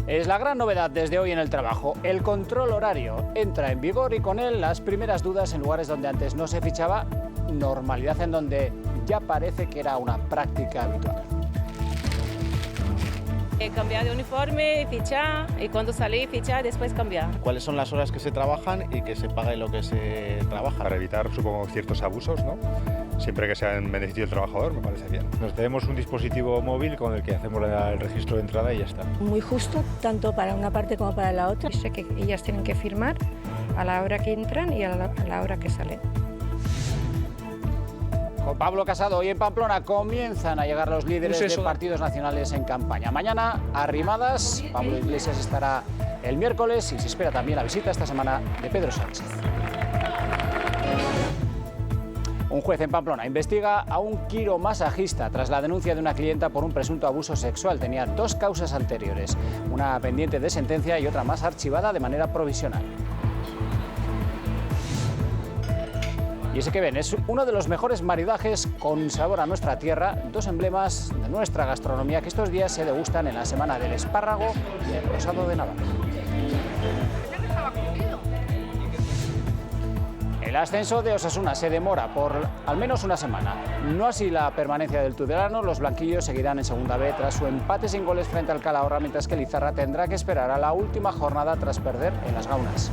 Es la gran novedad desde hoy en el trabajo. El control horario entra en vigor y con él las primeras dudas en lugares donde antes no se fichaba, normalidad en donde ya parece que era una práctica habitual. Cambiar de uniforme, fichar, y cuando salí, fichar, después cambiar. ¿Cuáles son las horas que se trabajan y que se pague lo que se trabaja? Para evitar, supongo, ciertos abusos, ¿no? Siempre que sea en beneficio del trabajador, me parece bien. Nos tenemos un dispositivo móvil con el que hacemos el registro de entrada y ya está. Muy justo, tanto para una parte como para la otra. Sé que ellas tienen que firmar a la hora que entran y a la hora que salen. Con Pablo Casado, hoy en Pamplona comienzan a llegar los líderes de partidos nacionales en campaña. Mañana, arrimadas, Pablo Iglesias estará el miércoles y se espera también la visita esta semana de Pedro Sánchez. Un juez en Pamplona investiga a un quiromasajista tras la denuncia de una clienta por un presunto abuso sexual. Tenía dos causas anteriores, una pendiente de sentencia y otra más archivada de manera provisional. Y ese que ven es uno de los mejores maridajes con sabor a nuestra tierra, dos emblemas de nuestra gastronomía que estos días se degustan en la Semana del Espárrago y el Rosado de Navarra. El ascenso de Osasuna se demora por al menos una semana. No así la permanencia del Tudelano. Los blanquillos seguirán en Segunda B tras su empate sin goles frente al Calahorra, mientras que Lizarra tendrá que esperar a la última jornada tras perder en Las Gaunas.